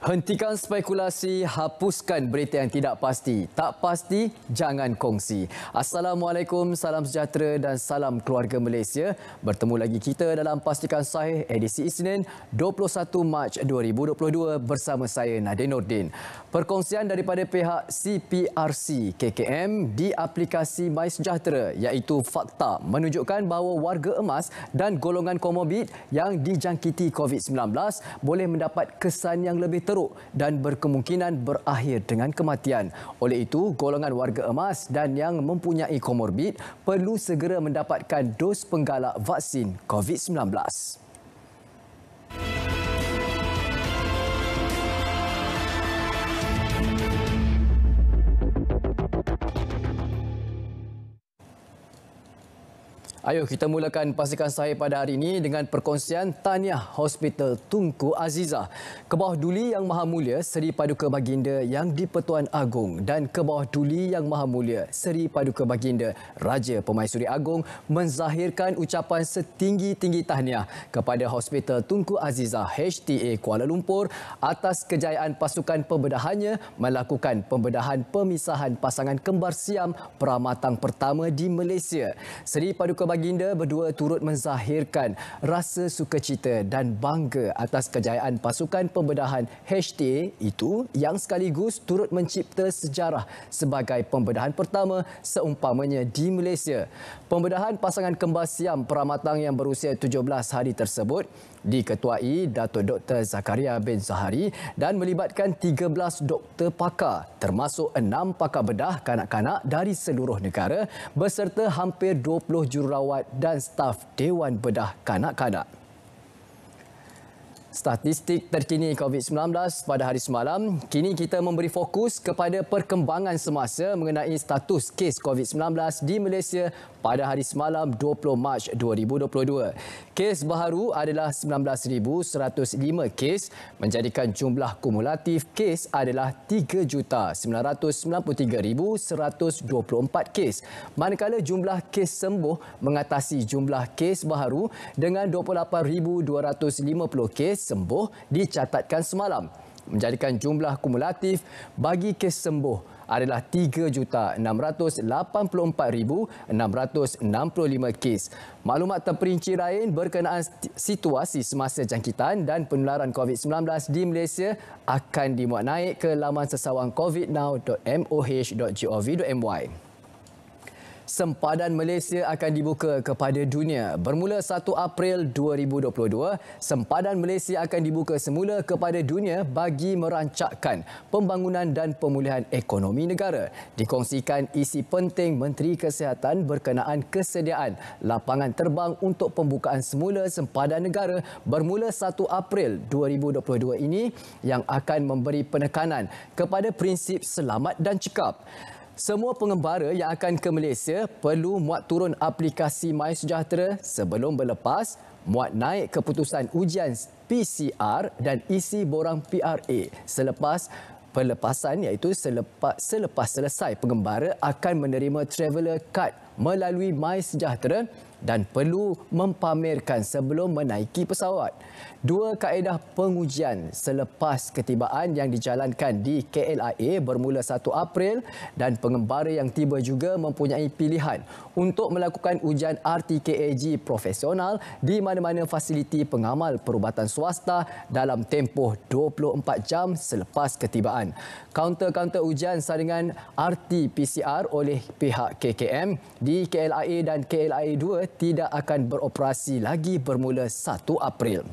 Hentikan spekulasi, hapuskan berita yang tidak pasti. Tak pasti, jangan kongsi. Assalamualaikum, salam sejahtera dan salam keluarga Malaysia. Bertemu lagi kita dalam Pastikan Sahih edisi Isnin 21 Mac 2022 bersama saya Nadin Nordin. Perkongsian daripada pihak CPRC KKM di aplikasi MySejahtera iaitu fakta menunjukkan bahawa warga emas dan golongan komorbid yang dijangkiti COVID-19 boleh mendapat kesan yang lebih teruk dan berkemungkinan berakhir dengan kematian. Oleh itu, golongan warga emas dan yang mempunyai komorbid perlu segera mendapatkan dos penggalak vaksin COVID-19. Ayo kita mulakan Pastikan Sahih pada hari ini dengan perkongsian tahniah Hospital Tunku Azizah, Kebawah Duli Yang Maha Mulia Seri Paduka Baginda Yang di-Pertuan Agong dan Kebawah Duli Yang Maha Mulia Seri Paduka Baginda Raja Pemaisuri Agong menzahirkan ucapan setinggi-tinggi tahniah kepada Hospital Tunku Azizah HTA Kuala Lumpur atas kejayaan pasukan pembedahannya melakukan pembedahan pemisahan pasangan kembar siam peramatang pertama di Malaysia. Seri Paduka Baginda berdua turut menzahirkan rasa sukacita dan bangga atas kejayaan pasukan pembedahan HTA itu yang sekaligus turut mencipta sejarah sebagai pembedahan pertama seumpamanya di Malaysia. Pembedahan pasangan kembar siam peramatang yang berusia 17 hari tersebut diketuai Datuk Dr. Zakaria bin Zahari dan melibatkan 13 doktor pakar termasuk 6 pakar bedah kanak-kanak dari seluruh negara beserta hampir 20 jururawat dan staf Dewan Bedah Kanak-kanak. Statistik terkini COVID-19 pada hari semalam, kini kita memberi fokus kepada perkembangan semasa mengenai status kes COVID-19 di Malaysia pada hari semalam 20 Mac 2022. Kes baharu adalah 19,105 kes, menjadikan jumlah kumulatif kes adalah 3,993,124 kes. Manakala jumlah kes sembuh mengatasi jumlah kes baharu dengan 28,250 kes sembuh dicatatkan semalam, menjadikan jumlah kumulatif bagi kes sembuh adalah 3,684,665 kes. Maklumat terperinci lain berkenaan situasi semasa jangkitan dan penularan COVID-19 di Malaysia akan dimuat naik ke laman sesawang covidnow.moh.gov.my. Sempadan Malaysia akan dibuka kepada dunia. Bermula 1 April 2022, sempadan Malaysia akan dibuka semula kepada dunia bagi merancakkan pembangunan dan pemulihan ekonomi negara. Dikongsikan isi penting Menteri Kesihatan berkenaan kesediaan lapangan terbang untuk pembukaan semula sempadan negara bermula 1 April 2022 ini yang akan memberi penekanan kepada prinsip selamat dan cekap. Semua pengembara yang akan ke Malaysia perlu muat turun aplikasi MySejahtera sebelum berlepas, muat naik keputusan ujian PCR dan isi borang PRA selepas pelepasan iaitu selepas selesai pengembara akan menerima traveller card melalui MySejahtera dan perlu mempamerkan sebelum menaiki pesawat. 2 kaedah pengujian selepas ketibaan yang dijalankan di KLIA bermula 1 April dan pengembara yang tiba juga mempunyai pilihan untuk melakukan ujian RTKAG profesional di mana-mana fasiliti pengamal perubatan swasta dalam tempoh 24 jam selepas ketibaan. Kaunter-kaunter ujian saringan RT-PCR oleh pihak KKM di KLIA dan KLIA 2 tidak akan beroperasi lagi bermula 1 April.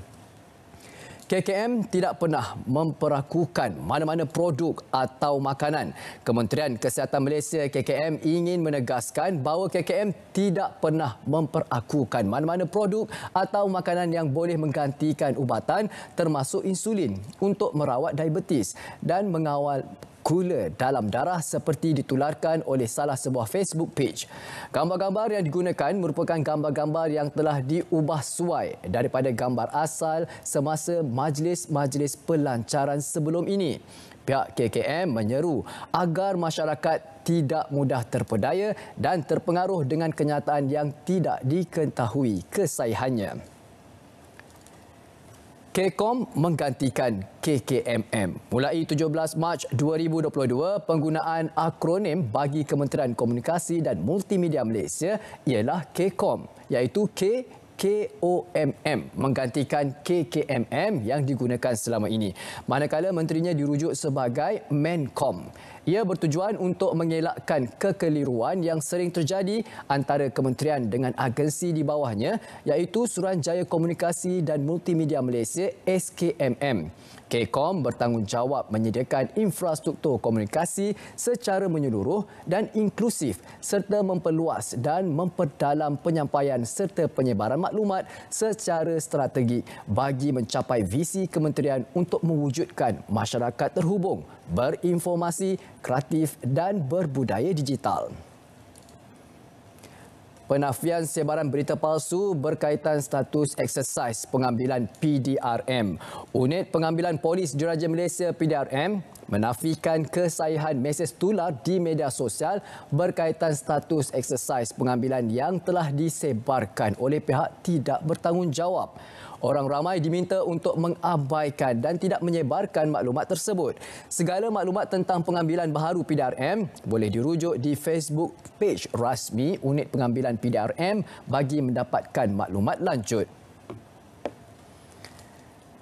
KKM tidak pernah memperakukan mana-mana produk atau makanan. Kementerian Kesihatan Malaysia KKM ingin menegaskan bahawa KKM tidak pernah memperakukan mana-mana produk atau makanan yang boleh menggantikan ubatan termasuk insulin untuk merawat diabetes dan mengawal gula dalam darah seperti ditularkan oleh salah sebuah Facebook page. Gambar-gambar yang digunakan merupakan gambar-gambar yang telah diubah suai daripada gambar asal semasa majlis-majlis pelancaran sebelum ini. Pihak KKM menyeru agar masyarakat tidak mudah terpedaya dan terpengaruh dengan kenyataan yang tidak diketahui kesahihannya. Kekom menggantikan KKMM. Mulai 17 Mac 2022, penggunaan akronim bagi Kementerian Komunikasi dan Multimedia Malaysia ialah Kekom, iaitu KOMM menggantikan KKMM yang digunakan selama ini. Manakala menterinya dirujuk sebagai Menkom. Ia bertujuan untuk mengelakkan kekeliruan yang sering terjadi antara kementerian dengan agensi di bawahnya, iaitu Suruhanjaya Komunikasi dan Multimedia Malaysia SKMM. Kekom bertanggungjawab menyediakan infrastruktur komunikasi secara menyeluruh dan inklusif serta memperluas dan memperdalam penyampaian serta penyebaran maklumat secara strategi bagi mencapai visi kementerian untuk mewujudkan masyarakat terhubung, berinformasi, kreatif dan berbudaya digital. Penafian sebaran berita palsu berkaitan status eksersis pengambilan PDRM. Unit Pengambilan Polis Diraja Malaysia PDRM menafikan kesahihan mesej tular di media sosial berkaitan status eksersis pengambilan yang telah disebarkan oleh pihak tidak bertanggungjawab. Orang ramai diminta untuk mengabaikan dan tidak menyebarkan maklumat tersebut. Segala maklumat tentang pengambilan baharu PDRM boleh dirujuk di Facebook page rasmi Unit Pengambilan PDRM bagi mendapatkan maklumat lanjut.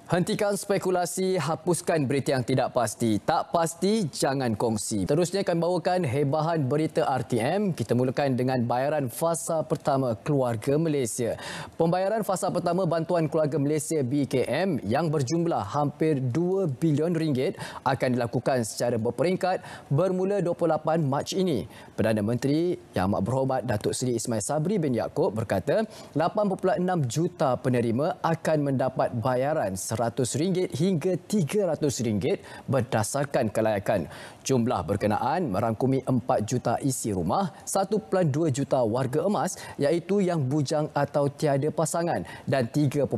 Hentikan spekulasi, hapuskan berita yang tidak pasti. Tak pasti, jangan kongsi. Terusnya akan bawakan hebahan berita RTM. Kita mulakan dengan bayaran fasa pertama Keluarga Malaysia. Pembayaran fasa pertama Bantuan Keluarga Malaysia BKM yang berjumlah hampir 2 bilion ringgit akan dilakukan secara berperingkat bermula 28 Mac ini. Perdana Menteri Yang Amat Berhormat Datuk Seri Ismail Sabri bin Yaakob berkata 8.6 juta penerima akan mendapat bayaran RM100 hingga RM300 berdasarkan kelayakan. Jumlah berkenaan merangkumi 4 juta isi rumah, 1.2 juta warga emas iaitu yang bujang atau tiada pasangan dan 3.4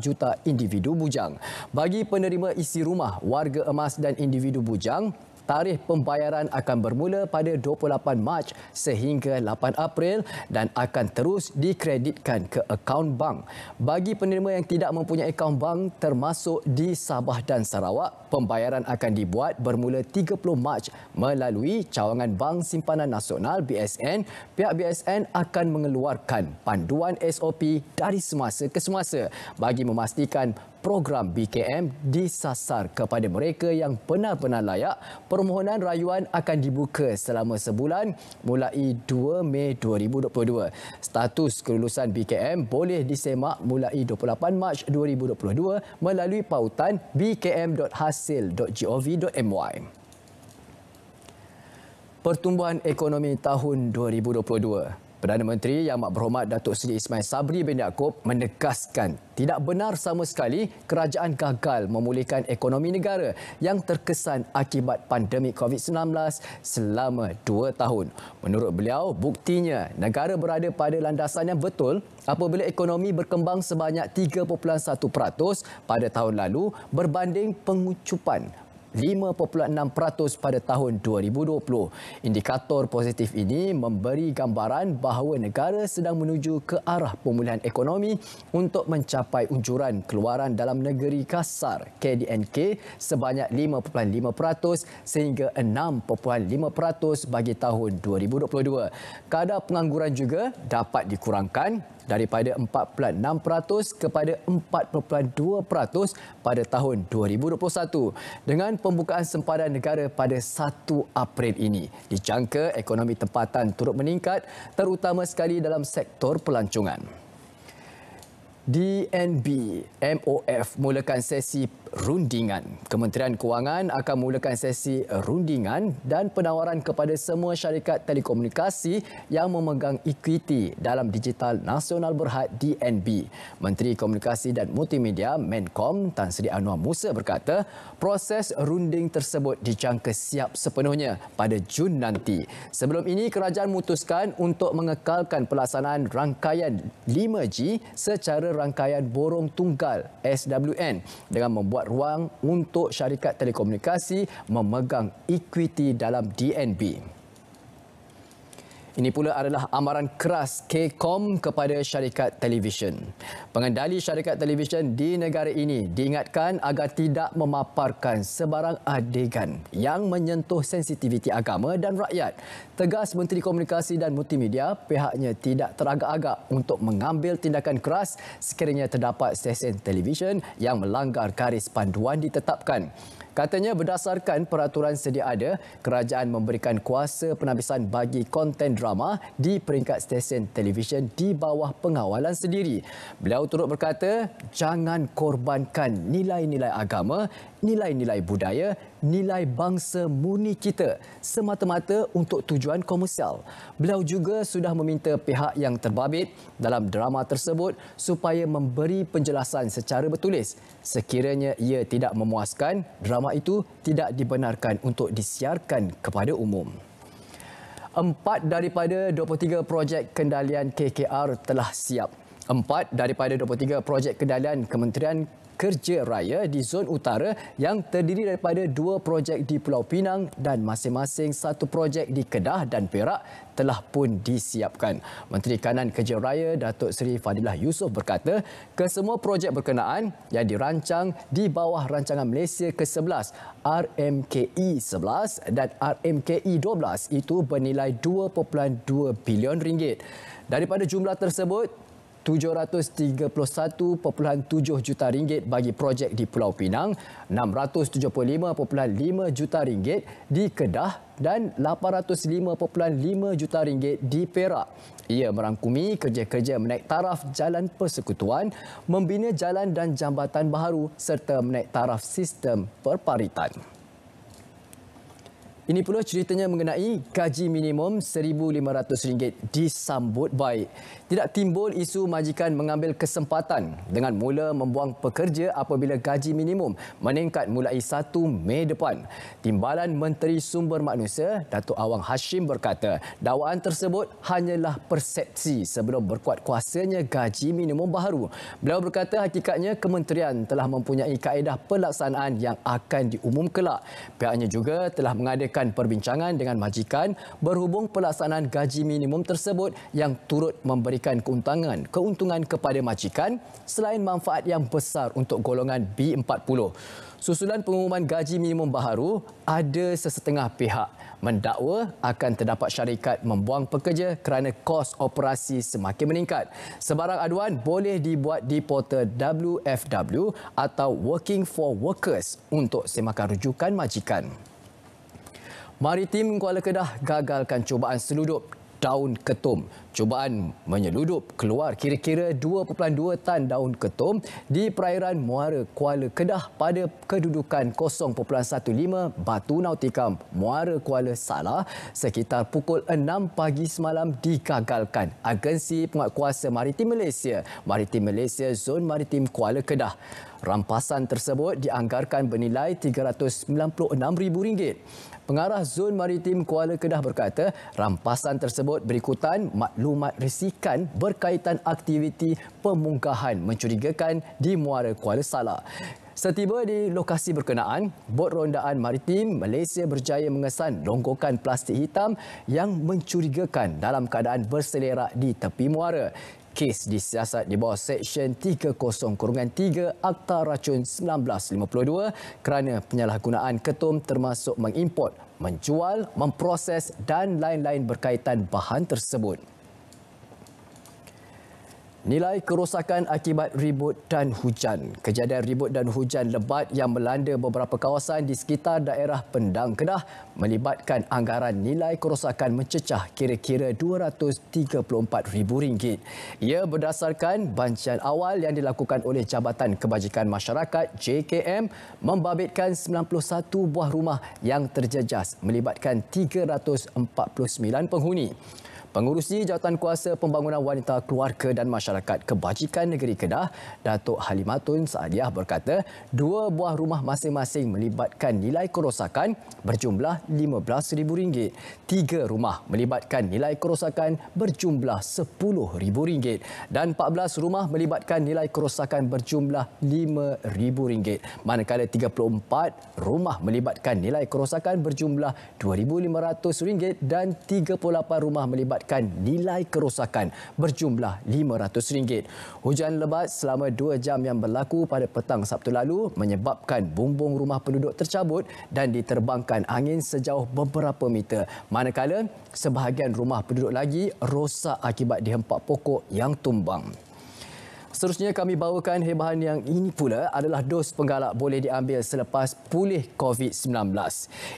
juta individu bujang. Bagi penerima isi rumah, warga emas dan individu bujang, tarikh pembayaran akan bermula pada 28 Mac sehingga 8 April dan akan terus dikreditkan ke akaun bank. Bagi penerima yang tidak mempunyai akaun bank termasuk di Sabah dan Sarawak, pembayaran akan dibuat bermula 30 Mac melalui cawangan Bank Simpanan Nasional BSN. Pihak BSN akan mengeluarkan panduan SOP dari semasa ke semasa bagi memastikan program BKM disasar kepada mereka yang benar-benar layak. Permohonan rayuan akan dibuka selama sebulan mulai 2 Mei 2022. Status kelulusan BKM boleh disemak mulai 28 Mac 2022 melalui pautan bkm.hasil.gov.my. Pertumbuhan ekonomi tahun 2022. Perdana Menteri Yang Amat Berhormat Datuk Seri Ismail Sabri bin Yaakob menegaskan tidak benar sama sekali kerajaan gagal memulihkan ekonomi negara yang terkesan akibat pandemik COVID-19 selama 2 tahun. Menurut beliau, buktinya negara berada pada landasan yang betul apabila ekonomi berkembang sebanyak 3.1% pada tahun lalu berbanding pengucupan 5.6% pada tahun 2020. Indikator positif ini memberi gambaran bahawa negara sedang menuju ke arah pemulihan ekonomi untuk mencapai unjuran keluaran dalam negeri kasar KDNK sebanyak 5.5% sehingga 6.5% bagi tahun 2022. Kadar pengangguran juga dapat dikurangkan daripada 4.6% kepada 4.2% pada tahun 2021. Dengan pembukaan sempadan negara pada 1 April ini, dijangka ekonomi tempatan turut meningkat terutama sekali dalam sektor pelancongan. DNB MOF mulakan sesi rundingan. Kementerian Kewangan akan mulakan sesi rundingan dan penawaran kepada semua syarikat telekomunikasi yang memegang ekuiti dalam Digital Nasional Berhad DNB. Menteri Komunikasi dan Multimedia Menkom Tan Sri Anwar Musa berkata, proses runding tersebut dijangka siap sepenuhnya pada Jun nanti. Sebelum ini, kerajaan memutuskan untuk mengekalkan pelaksanaan rangkaian 5G secara rangkaian borong tunggal SWN dengan membuat ruang untuk syarikat telekomunikasi memegang ekuiti dalam DNB. Ini pula adalah amaran keras Kcom kepada syarikat televisyen. Pengendali syarikat televisyen di negara ini diingatkan agar tidak memaparkan sebarang adegan yang menyentuh sensitiviti agama dan rakyat. Tegas Menteri Komunikasi dan Multimedia, pihaknya tidak teragak-agak untuk mengambil tindakan keras sekiranya terdapat stesen televisyen yang melanggar garis panduan ditetapkan. Katanya berdasarkan peraturan sedia ada, kerajaan memberikan kuasa penabisan bagi konten drama di peringkat stesen televisyen di bawah pengawalan sendiri. Beliau turut berkata, jangan korbankan nilai-nilai agama, nilai-nilai budaya, nilai bangsa murni kita semata-mata untuk tujuan komersial. Beliau juga sudah meminta pihak yang terbabit dalam drama tersebut supaya memberi penjelasan secara bertulis. Sekiranya ia tidak memuaskan, drama itu tidak dibenarkan untuk disiarkan kepada umum. 4 daripada 23 projek kendalian KKR telah siap. 4 daripada 23 projek kendalian Kementerian Kerja Raya di Zon Utara yang terdiri daripada 2 projek di Pulau Pinang dan masing-masing 1 projek di Kedah dan Perak telah pun disiapkan. Menteri Kanan Kerja Raya Datuk Seri Fadilah Yusof berkata, kesemua projek berkenaan yang dirancang di bawah Rancangan Malaysia ke-11 RMKI 11 dan RMKI 12 itu bernilai 2.2 bilion ringgit. Daripada jumlah tersebut, 731.7 juta ringgit bagi projek di Pulau Pinang, 675.5 juta ringgit di Kedah dan 805.5 juta ringgit di Perak. Ia merangkumi kerja-kerja menaik taraf jalan persekutuan, membina jalan dan jambatan baharu serta menaik taraf sistem perparitan. Ini pula ceritanya mengenai gaji minimum RM1,500 disambut baik. Tidak timbul isu majikan mengambil kesempatan dengan mula membuang pekerja apabila gaji minimum meningkat mulai 1 Mei depan. Timbalan Menteri Sumber Manusia, Datuk Awang Hashim berkata, dakwaan tersebut hanyalah persepsi sebelum berkuat kuasanya gaji minimum baharu. Beliau berkata hakikatnya kementerian telah mempunyai kaedah pelaksanaan yang akan diumum kelak. Pihaknya juga telah mengadakan perbincangan dengan majikan berhubung pelaksanaan gaji minimum tersebut yang turut memberikan keuntungan kepada majikan selain manfaat yang besar untuk golongan B40. Susulan pengumuman gaji minimum baharu, ada sesetengah pihak mendakwa akan terdapat syarikat membuang pekerja kerana kos operasi semakin meningkat. Sebarang aduan boleh dibuat di portal WFW atau Working for Workers untuk semakan rujukan majikan. Maritim Kuala Kedah gagalkan cubaan seludup daun ketum. Cubaan menyeludup keluar kira-kira 2.2 tan daun ketum di perairan Muara Kuala Kedah pada kedudukan 0.15 Batu Nautika Muara Kuala Salah sekitar pukul 6 pagi semalam digagalkan Agensi Penguatkuasa Maritim Malaysia Zon Maritim Kuala Kedah. Rampasan tersebut dianggarkan bernilai RM396,000. Pengarah Zon Maritim Kuala Kedah berkata, rampasan tersebut berikutan maklumat risikan berkaitan aktiviti pemunggahan mencurigakan di Muara Kuala Salah. Setiba di lokasi berkenaan, Bot Rondaan Maritim Malaysia berjaya mengesan longgokan plastik hitam yang mencurigakan dalam keadaan berselerak di tepi muara. Kes disiasat di bawah Seksyen 30-3 Akta Racun 1952 kerana penyalahgunaan ketum termasuk mengimport, menjual, memproses dan lain-lain berkaitan bahan tersebut. Nilai kerosakan akibat ribut dan hujan. Kejadian ribut dan hujan lebat yang melanda beberapa kawasan di sekitar daerah Pendang, Kedah melibatkan anggaran nilai kerosakan mencecah kira-kira RM234,000. Ia berdasarkan bancian awal yang dilakukan oleh Jabatan Kebajikan Masyarakat JKM membabitkan 91 buah rumah yang terjejas melibatkan 349 penghuni. Pengurusi Jawatankuasa Pembangunan Wanita Keluarga dan Masyarakat Kebajikan Negeri Kedah, Datuk Halimatun Saadiah berkata, 2 buah rumah masing-masing melibatkan nilai kerosakan berjumlah RM15,000. 3 rumah melibatkan nilai kerosakan berjumlah RM10,000 dan 14 rumah melibatkan nilai kerosakan berjumlah RM5,000. Manakala 34 rumah melibatkan nilai kerosakan berjumlah RM2,500 dan 38 rumah melibatkan mengakibatkan nilai kerosakan berjumlah RM500. Hujan lebat selama 2 jam yang berlaku pada petang Sabtu lalu menyebabkan bumbung rumah penduduk tercabut dan diterbangkan angin sejauh beberapa meter. Manakala sebahagian rumah penduduk lagi rosak akibat dihempak pokok yang tumbang. Seterusnya kami bawakan hebahan yang ini pula adalah dos penggalak boleh diambil selepas pulih COVID-19.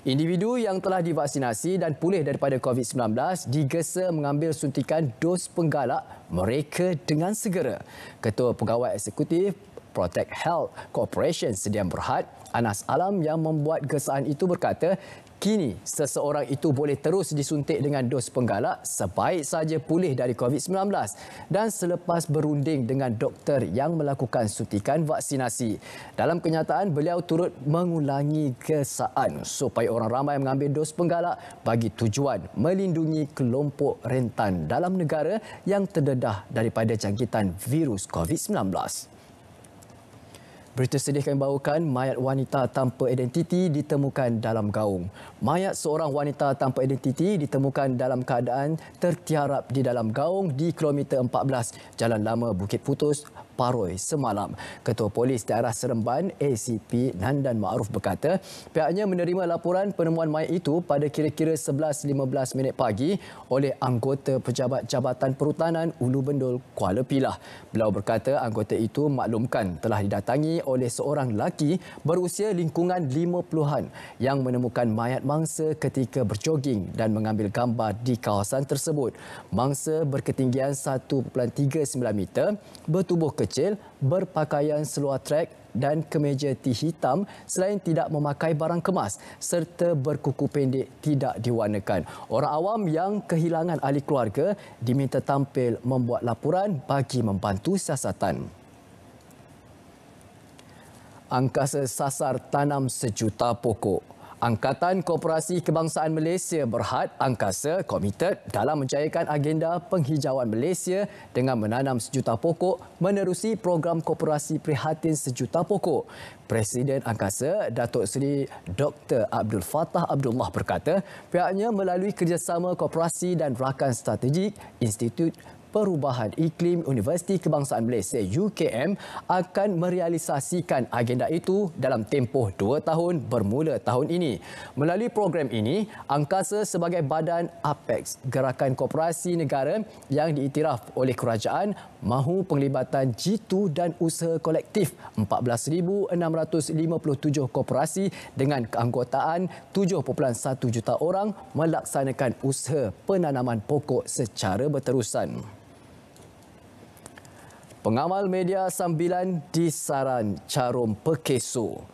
Individu yang telah divaksinasi dan pulih daripada COVID-19 digesa mengambil suntikan dos penggalak mereka dengan segera. Ketua Pegawai Eksekutif Protect Health Corporation Sdn Bhd, Anas Alam yang membuat gesaan itu berkata, kini seseorang itu boleh terus disuntik dengan dos penggalak sebaik saja pulih dari COVID-19 dan selepas berunding dengan doktor yang melakukan suntikan vaksinasi. Dalam kenyataan, beliau turut mengulangi gesaan supaya orang ramai mengambil dos penggalak bagi tujuan melindungi kelompok rentan dalam negara yang terdedah daripada jangkitan virus COVID-19. Berita sedih kami bawakan, mayat wanita tanpa identiti ditemukan dalam gaung. Mayat seorang wanita tanpa identiti ditemukan dalam keadaan tertiarap di dalam gaung di kilometer 14 Jalan Lama Bukit Putus, Paroi semalam. Ketua Polis Daerah Seremban ACP Nandan Ma'ruf berkata, pihaknya menerima laporan penemuan mayat itu pada kira-kira 11.15 pagi oleh anggota Pejabat Jabatan Perhutanan Ulu Bendul, Kuala Pilah. Beliau berkata anggota itu maklumkan telah didatangi oleh seorang lelaki berusia lingkungan 50-an yang menemukan mayat mangsa ketika berjoging dan mengambil gambar di kawasan tersebut. Mangsa berketinggian 1.39 meter, bertubuh kecil, berpakaian seluar trek dan kemeja T hitam selain tidak memakai barang kemas serta berkuku pendek tidak diwarnakan. Orang awam yang kehilangan ahli keluarga diminta tampil membuat laporan bagi membantu siasatan. Angkasa sasar tanam 1 juta pokok. Angkatan Koperasi Kebangsaan Malaysia Berhad Angkasa komited dalam menjayakan agenda penghijauan Malaysia dengan menanam 1 juta pokok menerusi program Koperasi Prihatin 1 juta pokok. Presiden Angkasa Datuk Seri Dr. Abdul Fattah Abdullah berkata, pihaknya melalui kerjasama koperasi dan rakan strategik Institut Perubahan Iklim Universiti Kebangsaan Malaysia UKM akan merealisasikan agenda itu dalam tempoh 2 tahun bermula tahun ini. Melalui program ini, Angkasa sebagai badan Apex Gerakan Koperasi Negara yang diiktiraf oleh kerajaan mahu penglibatan jitu dan usaha kolektif 14,657 koperasi dengan keanggotaan 7.1 juta orang melaksanakan usaha penanaman pokok secara berterusan. Pengamal media sambilan disaran carum pekeso.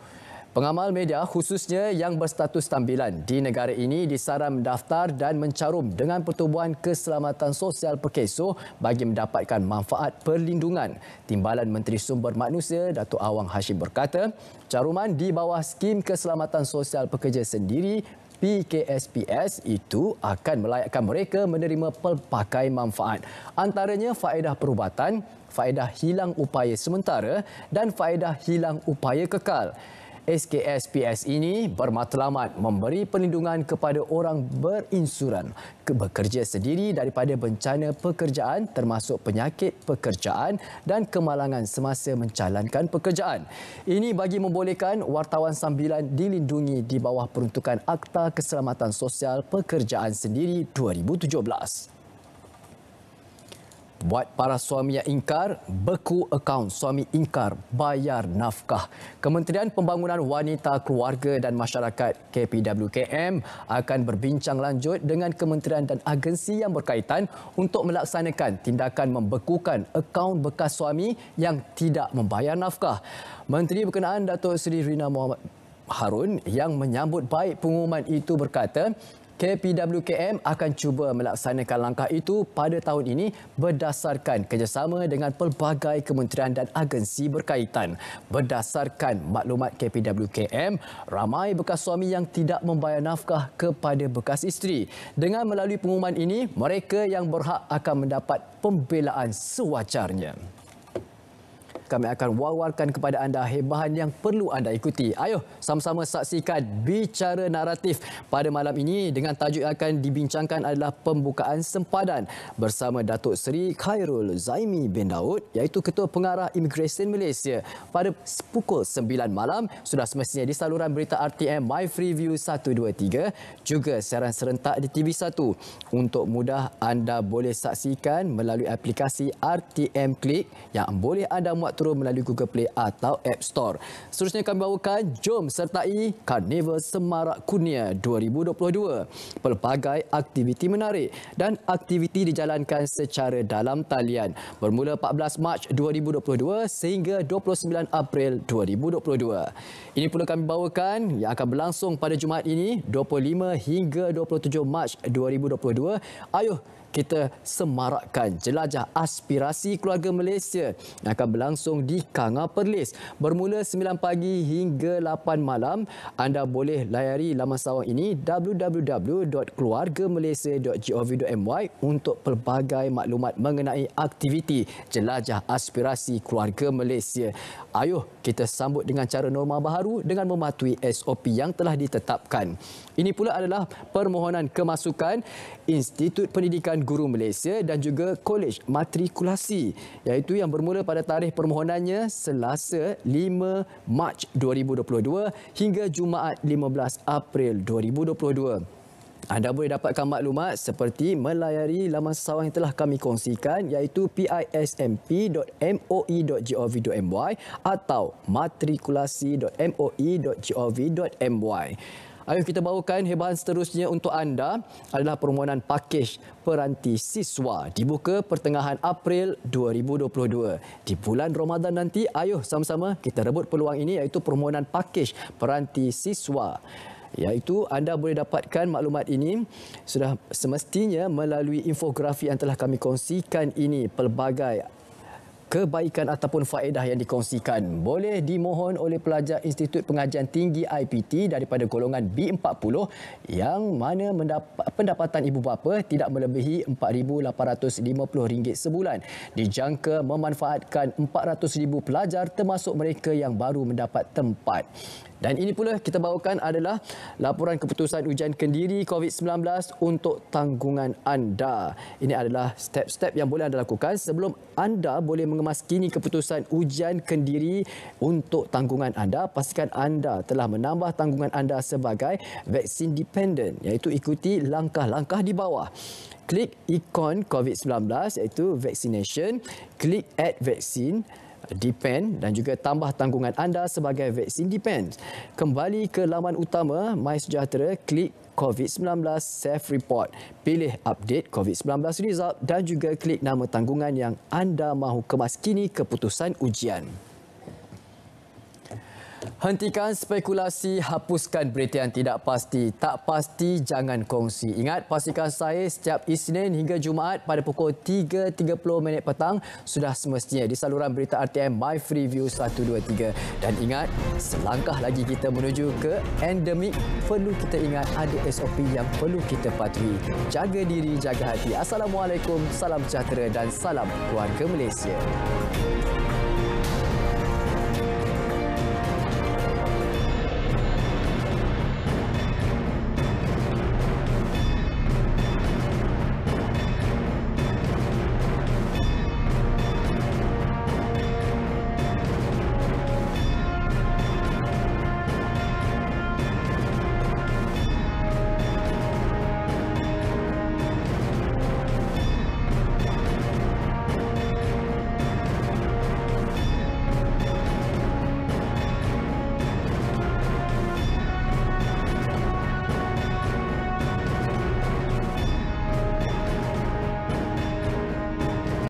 Pengamal media khususnya yang berstatus sambilan di negara ini disaran mendaftar dan mencarum dengan Pertubuhan Keselamatan Sosial Pekeso bagi mendapatkan manfaat perlindungan. Timbalan Menteri Sumber Manusia Datuk Awang Hashim berkata, caruman di bawah Skim Keselamatan Sosial Pekerja Sendiri PKSPS itu akan melayakkan mereka menerima pelbagai manfaat. Antaranya faedah perubatan, faedah hilang upaya sementara dan faedah hilang upaya kekal. SKSPS ini bermatlamat memberi perlindungan kepada orang berinsuran bekerja sendiri daripada bencana pekerjaan termasuk penyakit pekerjaan dan kemalangan semasa menjalankan pekerjaan. Ini bagi membolehkan wartawan sambilan dilindungi di bawah peruntukan Akta Keselamatan Sosial Pekerjaan Sendiri 2017. Buat para suami yang ingkar, beku akaun suami ingkar bayar nafkah. Kementerian Pembangunan Wanita, Keluarga dan Masyarakat KPWKM akan berbincang lanjut dengan kementerian dan agensi yang berkaitan untuk melaksanakan tindakan membekukan akaun bekas suami yang tidak membayar nafkah. Menteri berkenaan Datuk Seri Rina Mohamad Harun yang menyambut baik pengumuman itu berkata, KPWKM akan cuba melaksanakan langkah itu pada tahun ini berdasarkan kerjasama dengan pelbagai kementerian dan agensi berkaitan. Berdasarkan maklumat KPWKM, ramai bekas suami yang tidak membayar nafkah kepada bekas isteri. Dengan melalui pengumuman ini, mereka yang berhak akan mendapat pembelaan sewajarnya. kami akan wawarkan kepada anda hebahan yang perlu anda ikuti. Ayo sama-sama saksikan Bicara Naratif pada malam ini dengan tajuk yang akan dibincangkan adalah pembukaan sempadan bersama Datuk Seri Khairul Zaimi bin Daud, iaitu Ketua Pengarah Imigresen Malaysia. Pada pukul 9 malam sudah semestinya di saluran berita RTM My Freeview 123, juga siaran serentak di TV1. Untuk mudah, anda boleh saksikan melalui aplikasi RTM Click yang boleh anda muat turun melalui Google Play atau App Store. Seterusnya kami bawakan, jom sertai Karnival Semarak Kurnia 2022. Pelbagai aktiviti menarik dan aktiviti dijalankan secara dalam talian bermula 14 Mac 2022 sehingga 29 April 2022. Ini pula kami bawakan yang akan berlangsung pada Jumaat ini 25 hingga 27 Mac 2022. Ayuh kita semarakkan jelajah aspirasi keluarga Malaysia yang akan berlangsung di Kanga Perlis. Bermula 9 pagi hingga 8 malam. Anda boleh layari laman sawang ini www.keluargamalaysia.gov.my untuk pelbagai maklumat mengenai aktiviti jelajah aspirasi keluarga Malaysia. Ayuh kita sambut dengan cara norma baharu dengan mematuhi SOP yang telah ditetapkan. Ini pula adalah permohonan kemasukan Institut Pendidikan Guru Malaysia dan juga Kolej Matrikulasi, iaitu yang bermula pada tarikh permohonannya Selasa 5 Mac 2022 hingga Jumaat 15 April 2022. Anda boleh dapatkan maklumat seperti melayari laman sawang yang telah kami kongsikan, iaitu pismp.moi.gov.my atau matrikulasi.moi.gov.my. Ayo kita bawakan hebahan seterusnya untuk anda adalah permohonan pakej peranti siswa dibuka pertengahan April 2022. Di bulan Ramadan nanti, ayo sama-sama kita rebut peluang ini, iaitu permohonan pakej peranti siswa. Iaitu anda boleh dapatkan maklumat ini sudah semestinya melalui infografi yang telah kami kongsikan ini. Pelbagai kebaikan ataupun faedah yang dikongsikan boleh dimohon oleh pelajar Institut Pengajian Tinggi IPT daripada golongan B40 yang mana pendapatan ibu bapa tidak melebihi RM4,850 sebulan. Dijangka memanfaatkan 400,000 pelajar termasuk mereka yang baru mendapat tempat. Dan ini pula kita bawakan adalah laporan keputusan ujian kendiri COVID-19 untuk tanggungan anda. Ini adalah step-step yang boleh anda lakukan sebelum anda boleh mengemaskini keputusan ujian kendiri untuk tanggungan anda. Pastikan anda telah menambah tanggungan anda sebagai vaksin dependent, iaitu ikuti langkah-langkah di bawah. Klik ikon COVID-19 iaitu vaccination, klik add vaccine Depend dan juga tambah tanggungan anda sebagai vaksin Depend. Kembali ke laman utama MySejahtera, klik COVID-19 Safe Report. Pilih update COVID-19 result dan juga klik nama tanggungan yang anda mahu kemaskini keputusan ujian. Hentikan spekulasi, hapuskan berita yang tidak pasti. Tak pasti, jangan kongsi. Ingat, pastikan saya setiap Isnin hingga Jumaat pada pukul 3.30 petang sudah semestinya di saluran berita RTM My Freeview 123. Dan ingat, selangkah lagi kita menuju ke endemik, perlu kita ingat ada SOP yang perlu kita patuhi. Jaga diri, jaga hati. Assalamualaikum, salam sejahtera dan salam keluarga Malaysia.